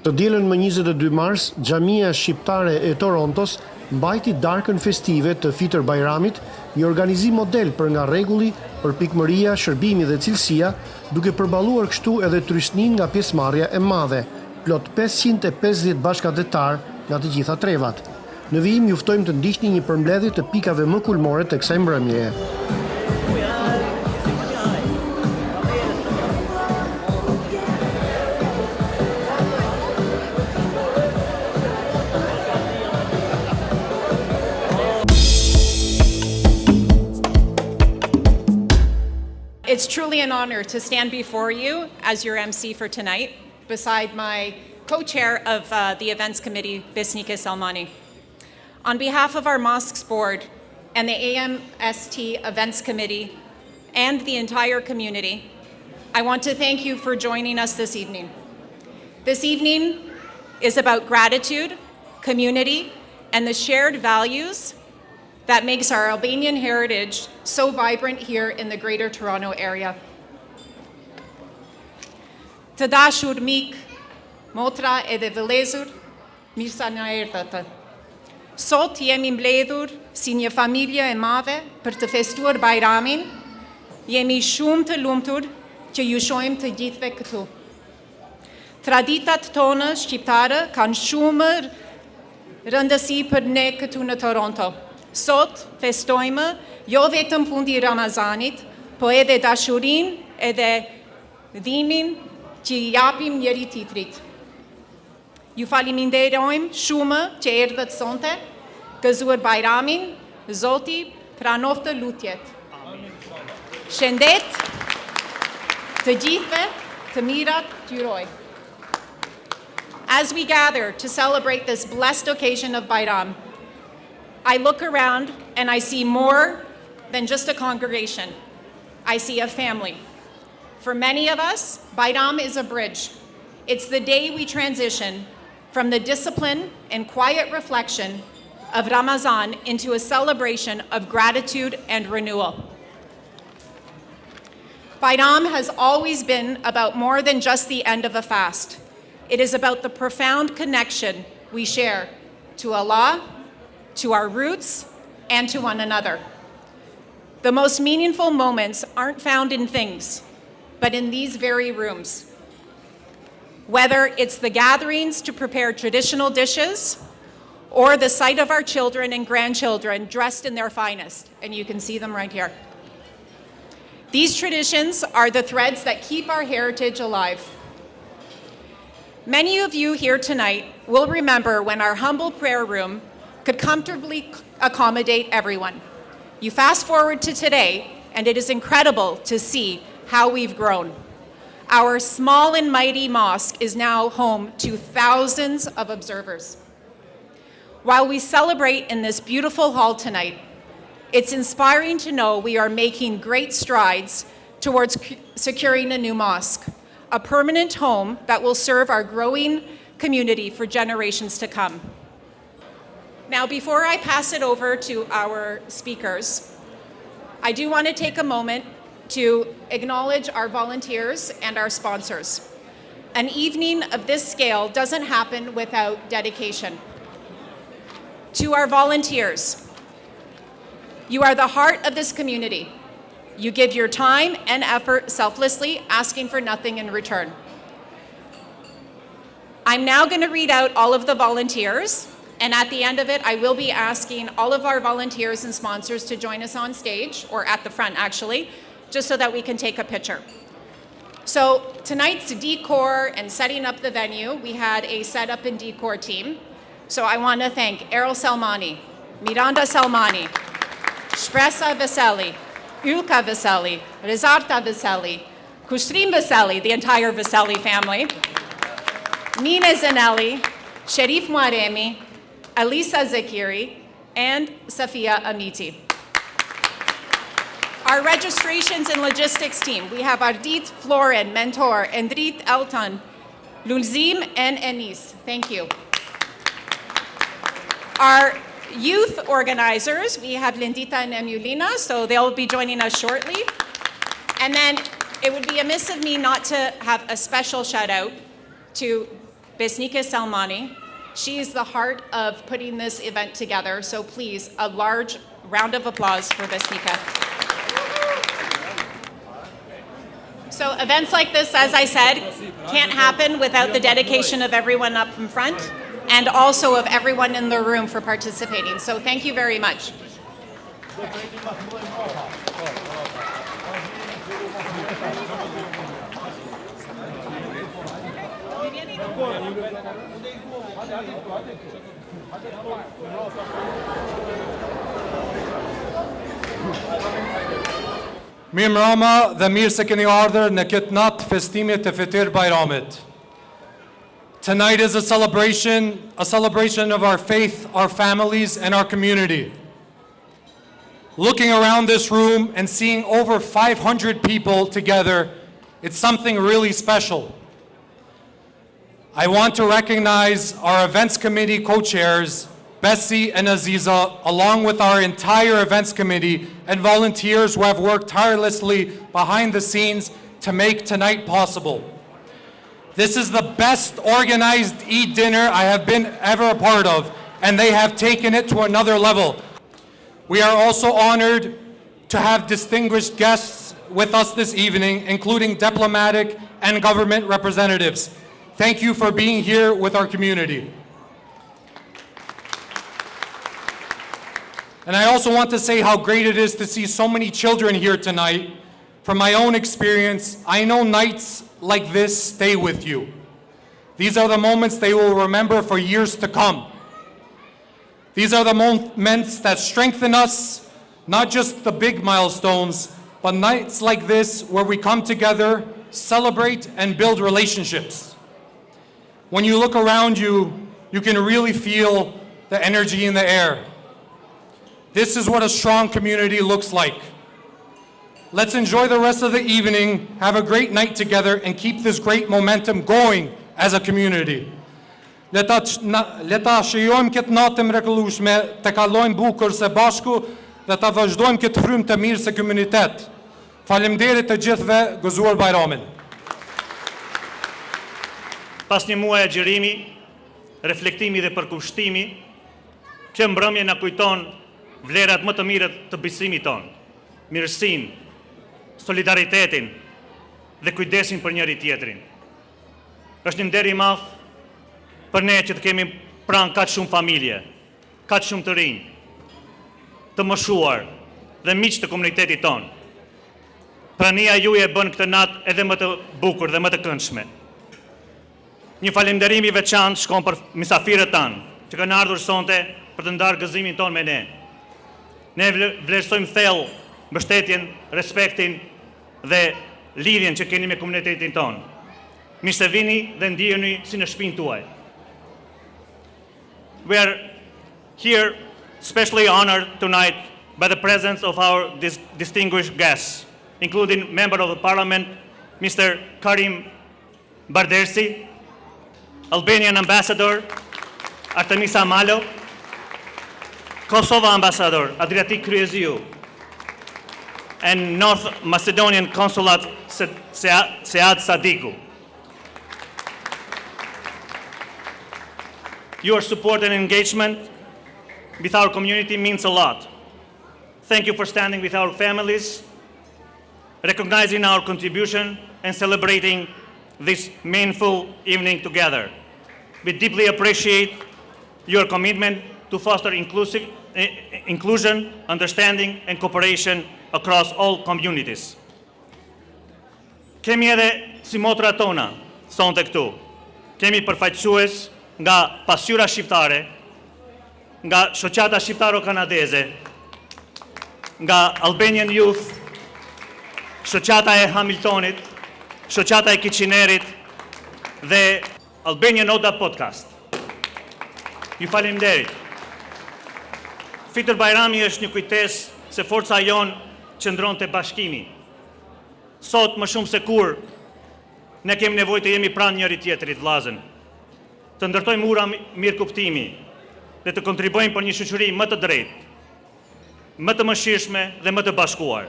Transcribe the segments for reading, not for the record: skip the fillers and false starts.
Të dielën më 22 mars, Xhamia Shqiptare e Torontos mbajti darkën festive të Fitër Bajramit, një organizim model për nga rregulli, për pikmëria, shërbimi dhe cilësia, duke përballuar kështu edhe trysnin nga pjesëmarrja e madhe, plot 550 bashkëdhetar nga të gjitha trevat. Në vijim ju ftojmë të ndiqni një përmbledhje të pikave më kulmore të kësaj mbrëmjeje. It's truly an honor to stand before you as your MC for tonight, beside my co-chair of the events committee, Besnika Salmani. On behalf of our mosques board and the AMST events committee and the entire community, I want to thank you for joining us this evening. This evening is about gratitude, community, and the shared values that makes our Albanian heritage so vibrant here in the Greater Toronto area. Të dashur mik, motra edhe vëllezër, mirë sa na erdhët. Sot jemi mbledhur si një familje e madhe për të festuar Bajramin. Jemi shumë të lumtur që ju shohim të gjithëve këtu. Traditat tona shqiptare kanë shumë rëndësi për ne këtu në Toronto. Sot festojmë jo vetëm fundi i Ramazanit, po edhe dashurin edhe dhimbjen që i japim njëri tjetrit. Ju faleminderojmë shumë që erdhët sonte, gëzuar Bajramin, Zoti pranoftë lutjet. Shëndet të gjithëve, të mirat t'juroj. As we gather to celebrate this blessed occasion of Bajram, I look around and I see more than just a congregation. I see a family. For many of us, Bajram is a bridge. It's the day we transition from the discipline and quiet reflection of Ramazan into a celebration of gratitude and renewal. Bajram has always been about more than just the end of a fast. It is about the profound connection we share to Allah, to our roots, and to one another. The most meaningful moments aren't found in things, but in these very rooms. Whether it's the gatherings to prepare traditional dishes, or the sight of our children and grandchildren dressed in their finest, and you can see them right here. These traditions are the threads that keep our heritage alive. Many of you here tonight will remember when our humble prayer room could comfortably accommodate everyone. You fast forward to today, and it is incredible to see how we've grown. Our small and mighty mosque is now home to thousands of observers. While we celebrate in this beautiful hall tonight, it's inspiring to know we are making great strides towards securing a new mosque, a permanent home that will serve our growing community for generations to come. Now, before I pass it over to our speakers, I do want to take a moment to acknowledge our volunteers and our sponsors. An evening of this scale doesn't happen without dedication. To our volunteers, you are the heart of this community. You give your time and effort selflessly, asking for nothing in return. I'm now going to read out all of the volunteers. And at the end of it, I will be asking all of our volunteers and sponsors to join us on stage, or at the front actually, just so that we can take a picture. So tonight's decor and setting up the venue, we had a setup and decor team. So I want to thank Errol Salmani, Miranda Salmani, Shpresa Veseli, Ylka Veseli, Rezarta Veseli, Kushtrim Veseli, the entire Veseli family, Nina Zanelli, Sherif Muaremi, Alisa Zakiri, and Safia Amiti. Our registrations and logistics team, we have Ardit Florin, Mentor, Endrit Elton, Lulzim, and Enis. Thank you. Our youth organizers, we have Lindita and Emulina, so they'll be joining us shortly. And then it would be amiss of me not to have a special shout out to Besnika Salmani. She is the heart of putting this event together, so please, a large round of applause for Besnika. So events like this, as I said, can't happen without the dedication of everyone up in front and also of everyone in the room for participating. So thank you very much. Mirë mbrëma dhe mirë se keni ardhur në këtë natë festimit të Fitir Bayramit. Tonight is a celebration of our faith, our families, and our community. Looking around this room and seeing over 500 people together, it's something really special. I want to recognize our events committee co-chairs, Bessie and Aziza, along with our entire events committee and volunteers who have worked tirelessly behind the scenes to make tonight possible. This is the best organized Eid dinner I have been ever a part of, and they have taken it to another level. We are also honored to have distinguished guests with us this evening, including diplomatic and government representatives. Thank you for being here with our community. And I also want to say how great it is to see so many children here tonight. From my own experience, I know nights like this stay with you. These are the moments they will remember for years to come. These are the moments that strengthen us, not just the big milestones, but nights like this where we come together, celebrate, and build relationships. When you look around you, you can really feel the energy in the air. This is what a strong community looks like. Let's enjoy the rest of the evening, have a great night together, and keep this great momentum going as a community. Le ta shijojmë këtë natë të mrekullueshme, të kalojmë bukur së bashku dhe ta vazhdojmë këtë frymë të mirë së komunitet. Faleminderit të gjithëve, gëzuar Bayramin. Pas një muaj agjërimi, reflektimi dhe përkushtimi, kjo mbrëmje na kujton vlerat më të mira të besimit ton, mirësinë, solidaritetin dhe kujdesin për njëri tjetrin. Është një nder i madh për ne që të kemi pranë kaq shumë familje, kaq shumë të rinj, të moshuar dhe miq të komunitetit ton. Prania juaj e bën këtë natë edhe më të bukur dhe më të këndshme. Një falënderim i veçantë shkon për mysafirët tanë që kanë ardhur sonte për të ndarë gëzimin ton me ne. Ne vlerësojmë thellë mbështetjen, respektin dhe lidhjen që keni me komunitetin ton. Mirë se vini dhe ndiheni si në shtëpinë tuaj. We are here especially honored tonight by the presence of our distinguished guests, including Member of the Parliament, Mr. Karim Bardersi, Albanian Ambassador Artemisa Malo, Kosovo Ambassador Adriatik Kryeziu, and North Macedonian Consulate Sead Sadiku. Your support and engagement with our community means a lot. Thank you for standing with our families, recognizing our contribution and celebrating this meaningful evening together. We deeply appreciate your commitment to foster inclusion, understanding, and cooperation across all communities. Kemi edhe si motra tona sonte këtu. Kemi përfaqësues nga pasqyra shqiptare, nga shoqata shqiptaro-kanadeze, nga Albanian Youth, shoqata e Hamiltonit, shoqata e Kitchenerit dhe Albanian Oda Podcast. Ju faleminderit. Fitir Bayrami është një kujtesë se forca jon qëndron te bashkimi. Sot më shumë se kur ne kemi nevojë të jemi pranë njëri tjetrit, vllazën. Të ndërtojmë ura mirëkuptimi dhe të kontribuojmë për një shoqëri më të drejtë, më të mëshirshme dhe më të bashkuar.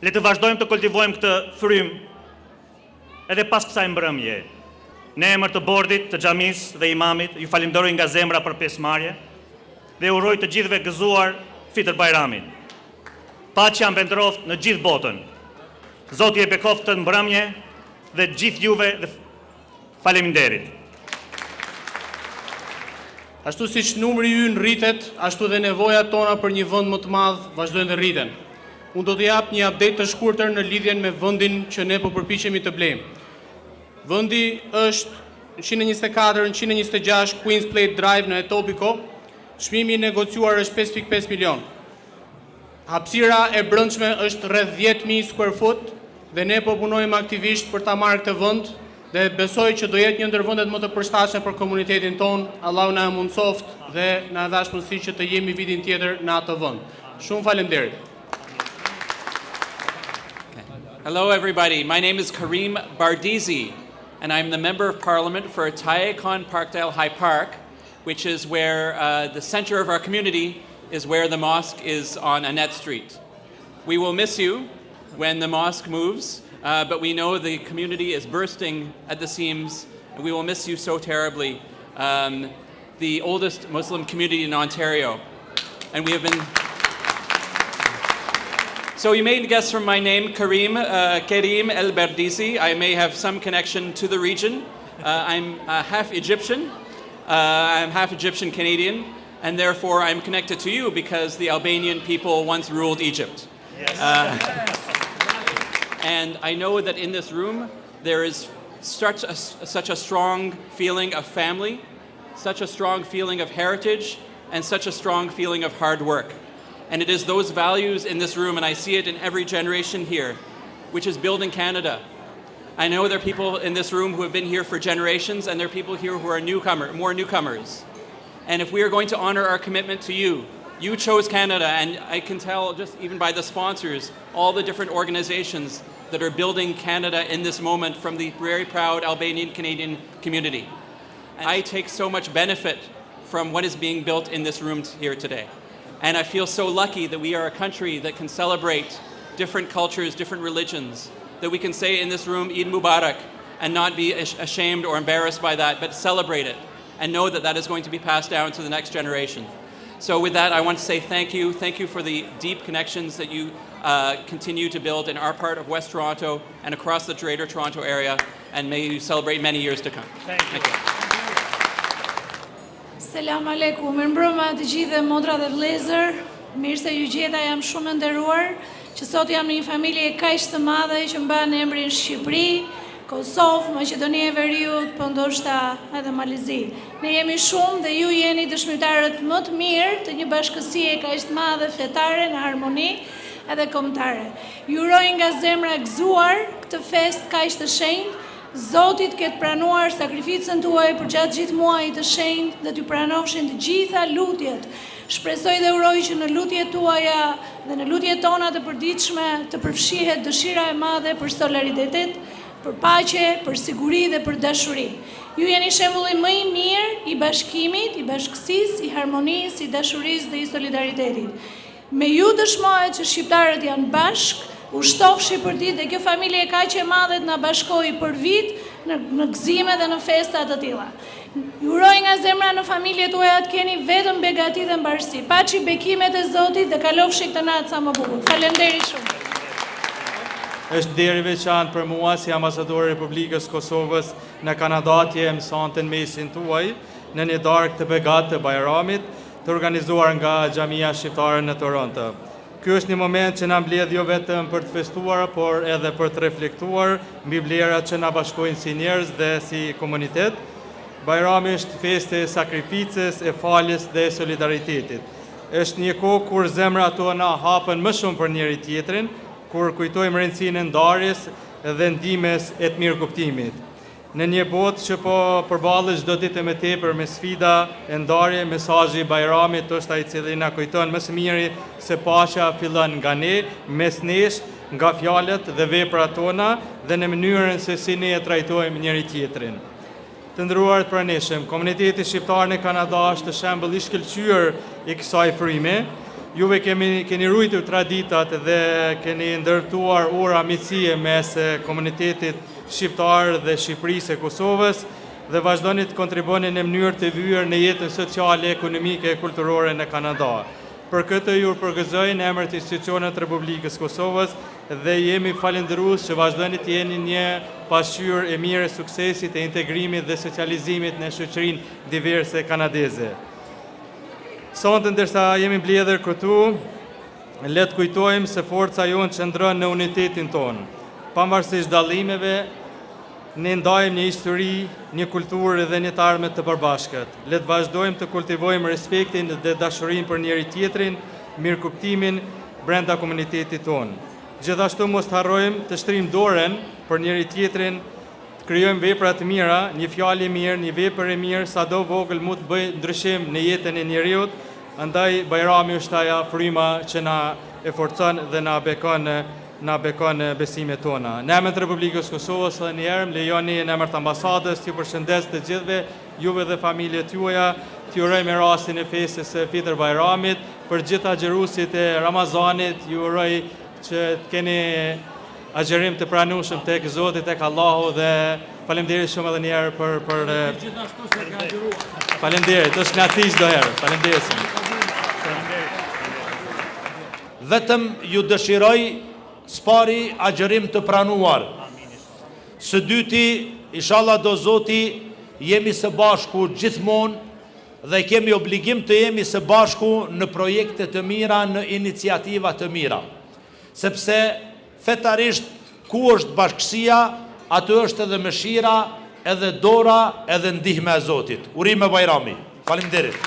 Le të vazhdojmë të kultivojmë këtë frymë edhe pas kësaj mbrëmje. Në emër të bordit, të xhamisë dhe imamit, ju falenderoj nga zemra për pjesëmarrje dhe uroj të gjithëve gëzuar Fitër Bajramin. Paqja mbendroft në gjithë botën. Zoti e bekoft të mbrëmje dhe gjithë juve dhe faleminderit. Ashtu siç numri ynë rritet, ashtu dhe nevojat tona për një vend më të madh vazhdojnë të rriten. Unë do të jap një update të shkurtër në lidhje me vendin që ne po përpiqemi të blejmë. Vendi është 124-126 Queens Plate Drive në Etobicoke. Çmimi i negociuar është 5.5 milion. Hapësira e brendshme është rreth 10.000 square foot dhe ne po punojmë aktivisht për ta marrë këtë vend dhe besoj që do jetë një ndër vendet më të përshtatshme për komunitetin ton. Allahu na mundsoft dhe na dhash mundësi që të jemi vitin tjetër në atë vend. Shumë faleminderit. Hello, everybody. My name is Karim Bardizi, and I'm the Member of Parliament for Taekon Parkdale High Park, which is where the center of our community is where the mosque is on Annette Street. We will miss you when the mosque moves, but we know the community is bursting at the seams, and we will miss you so terribly. The oldest Muslim community in Ontario, and we have been... So you may guess from my name, Karim El Bardisi. I may have some connection to the region. I'm half Egyptian. I'm half Egyptian Canadian, and therefore I'm connected to you because the Albanian people once ruled Egypt. Yes. And I know that in this room there is such a strong feeling of family, such a strong feeling of heritage, and such a strong feeling of hard work. And it is those values in this room, and I see it in every generation here, which is building Canada. I know there are people in this room who have been here for generations, and there are people here who are more newcomers. And if we are going to honor our commitment to you, you chose Canada, and I can tell just even by the sponsors, all the different organizations that are building Canada in this moment from the very proud Albanian Canadian community. And I take so much benefit from what is being built in this room here today. And I feel so lucky that we are a country that can celebrate different cultures, different religions, that we can say in this room, Eid Mubarak, and not be ashamed or embarrassed by that, but celebrate it and know that that is going to be passed down to the next generation. So with that, I want to say thank you. Thank you for the deep connections that you continue to build in our part of West Toronto and across the Greater Toronto area, and may you celebrate many years to come. Thank you. Selam aleikum, mirëmbrëma të gjithë motra dhe vëllezër. Mirë se ju gjeta, jam shumë e nderuar që sot jam në një familje kaq të madhe që mban emrin Shqipëri, Kosovë, Maqedoni e Veriut, po ndoshta edhe Malizi. Ne jemi shumë dhe ju jeni dëshmitarët më të mirë të një bashkësie kaq të madhe fetare në harmoni edhe kombëtare. Ju uroj nga zemra gëzuar këtë fest kaq të shenjtë. Zotit këtë pranuar sakrificën tuaj për gjatë gjithë muajit të shenjtë dhe t'ju pranofshin të gjitha lutjet. Shpresoj dhe uroj që në lutjet tuaja dhe në lutjet tona të përditshme të përfshihet dëshira e madhe për solidaritetet, për paqe, për siguri dhe për dashuri. Ju jeni shembulli më i mirë i bashkimit, i bashkësisë, i harmonisë, i dashurisë dhe i solidaritetit. Me ju dëshmohet që shqiptarët janë bashkë, u shtof Shqipërinë dhe kjo familje e kaq e madhe të na bashkoi për vit në gëzime dhe në festa të tilla. Ju uroj nga zemra në familjet tuaja të keni vetëm begati dhe mbarësi. Paçi bekimet e Zotit dhe kalofshi këtë natë sa më bukur. Faleminderit shumë. Është deri veçantë për mua si ambasador i Republikës Kosovës në Kanada që e mësonte mesin tuaj në një darkë të begatë të Bajramit të organizuar nga Xhamia Shqiptare në Toronto. Ky është një moment që na mbledh jo vetëm për të festuar, por edhe për të reflektuar mbi vlerat që na bashkojnë si njerëz dhe si komunitet. Bajrami është festë e sakrificës, e faljes dhe solidaritetit. Është një kohë kur zemrat tona hapen më shumë për njëri tjetrin, kur kujtojmë rëndësinë e ndarjes dhe ndihmës e të mirëkuptimit. Në një botë që po përballet çdo ditë më tepër me sfida e ndarje, mesazhi i Bajramit është ai i cili na kujton më së miri se paqja fillon nga ne, mes nesh, nga fjalët dhe veprat tona dhe në mënyrën se si ne e trajtojmë njëri tjetrin. Të nderuar të pranishëm, komuniteti shqiptar në Kanada është shembull i shkëlqyer i kësaj fryme. Juve keni ruajtur traditat dhe keni ndërtuar ora miqësie mes komunitetit shqiptar dhe Shqipërisë e Kosovës. dhe vazhdoni të kontriboni në mënyrë të vyer në jetën sociale, ekonomike e kulturore në Kanada. Për këtë ju përgëzoj në emër të institucionet të Republikës Kosovës dhe jemi falendërues që vazhdoni të jeni një pasqyrë e mirë e suksesit e integrimit dhe socializimit në shoqërinë diverse kanadeze. Sonte ndërsa jemi mbledhur këtu, le të kujtojmë se forca jonë qëndron në unitetin tonë. Pavarësisht dallimeve, ne ndajmë një histori, një kulturë dhe një të armë të përbashkët. Le të vazhdojmë të kultivojmë respektin dhe dashurinë për njëri tjetrin, mirëkuptimin brenda komunitetit tonë. Gjithashtu mos të harrojmë të shtrim dorën për njëri tjetrin, të krijojmë vepra të mira, një fjalë e mirë, një vepër e mirë, sado vogël mund të bëjë ndryshim në jetën e njeriut. Andaj Bajrami është ajo fryma që na e forcon dhe na bekon besimet tona. Në emër të Republikës Kosovës edhe një herë lejoni në emër të ambasadës t'ju përshëndes të gjithëve, juve dhe familjet juaja, t'ju uroj me rastin e festës së Fitër Bajramit, për gjitha xherusit e Ramazanit, ju uroj që të keni agjerim të pranueshëm tek Zoti, tek Allahu dhe faleminderit shumë edhe një herë për gjithashtu se ka agjeruar. Faleminderit, është knatësi çdo herë. Faleminderit. Vetëm ju dëshiroj spari agjerim të pranuar. Së dyti, inshallah do Zoti, jemi së bashku gjithmonë dhe kemi obligim të jemi së bashku në projekte të mira, në iniciativa të mira. Sepse fetarisht ku është bashkësia, aty është edhe mëshira, edhe dora, edhe ndihme e Zotit. Urime Bajrami. Faleminderit.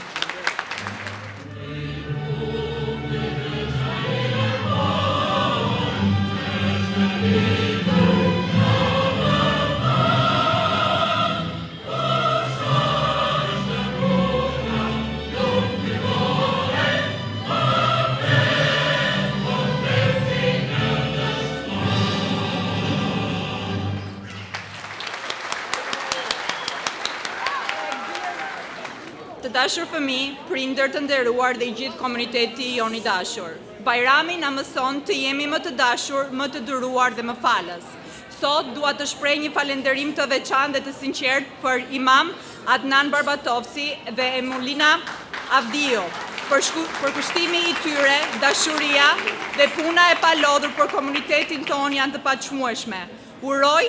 Të dashur fëmijë, prindër të nderuar dhe i gjithë komuniteti jon i dashur. Bajrami na mëson të jemi më të dashur, më të duruar dhe më falës. Sot dua të shpreh një falënderim të veçantë dhe të sinqert për Imam Adnan Barbatovci dhe Emulina Avdio për kushtimi i tyre, dashuria dhe puna e palodhur për komunitetin ton janë të pachmueshme. Uroj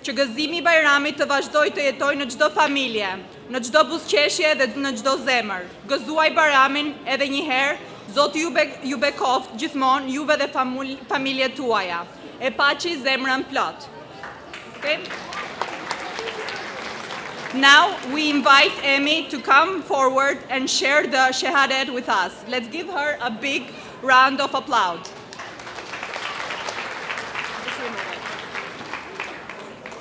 që gëzimi i Bajramit të vazhdoj të jetoj në çdo familje, në çdo buzëqeshje dhe në çdo zemër. Gëzuaj Bajramin edhe një herë, Zoti ju bekoft gjithmonë juve dhe familjet tuaja. E paçi zemrën plot. Okay? Now we invite Emi to come forward and share the shahadat with us. Let's give her a big round of applause.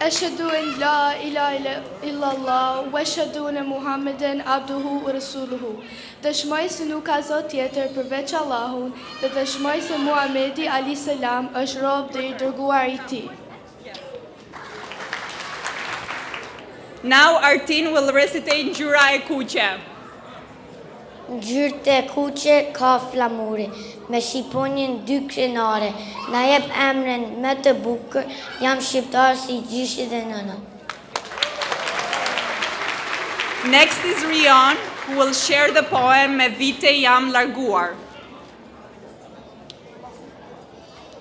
Ashhadu an la ilaha illallah wa ashhadu anna Muhammeden abduhu wa rasuluhu. Dëshmoj se nuk ka zot tjetër përveç Allahun dhe dëshmoj se Muhamedi alayhis salam është rob dhe i dërguar i tij. Now Artin will recitate Ngjyra e kuqe. Ngjyrë e kuqe ka flamuri, me shqiponjen 2 krenare. Na jep emrin me të bukur, jam shqiptar si gjyshi dhe nëna. Next is Rion, who will share the poem Me vite jam larguar.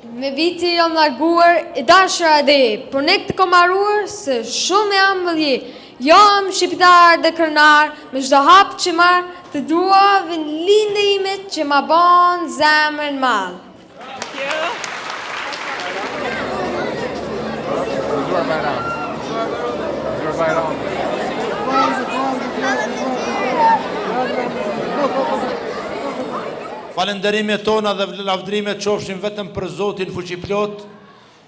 Me vite jam larguar, e dashura dhe, por ne këtë kom arruar se shumë jam vëllje. Jam shqiptar dhe krenar, me çdo hap që marr, të duave në lindë ime që ma bon zemrën mal. Falenderimet tona dhe lavdrimet qofshin vetëm për Zotin fuqiplot,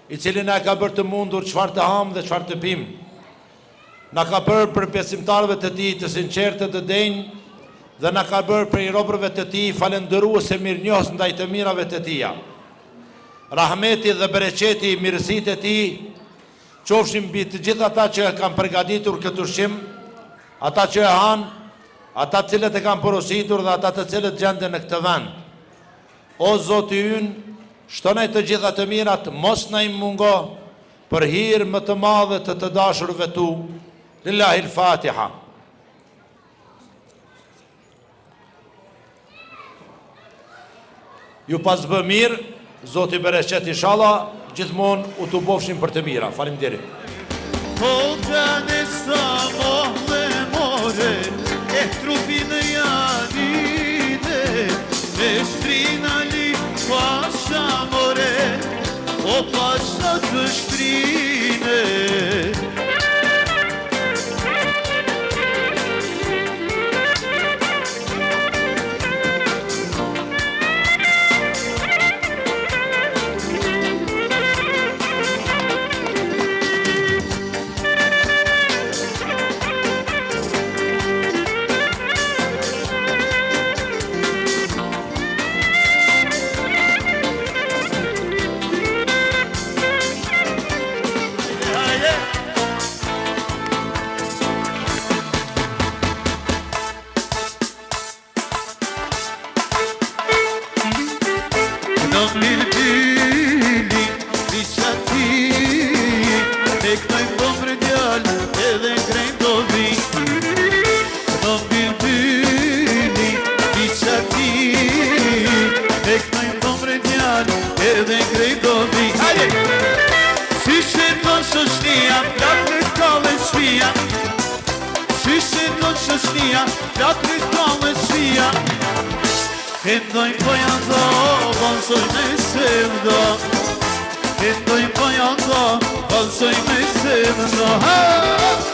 i cili na ka bërë të mundur çfarë të ham dhe çfarë të pim. Na ka bërë për besimtarëve të tij të sinqertë të denj dhe na ka bërë për i robërve të tij falendërues e mirënjohës ndaj të mirave të tija. Rahmeti dhe bereqeti, mirësitë e tij qofshin mbi të gjithë ata që kanë përgatitur këtë ushqim, ata që e han, ata të cilët e kanë porositur dhe ata të cilët gjenden në këtë vend. O Zoti ynë, shtonaj të gjitha të mirat, mos na i mungo për hir më të madhe të dashurve tu, Lillahi l-Fatiha. Ju pas bë mirë, Zoti bereqet inshallah, gjithmonë u të bofshin për të mira. Faleminderit. Trupin e janine, me shtrinali pasha more, o pasha të shtrine. Këndoj pojando, valsoj me sevda. Këndoj pojando, valsoj me sevda.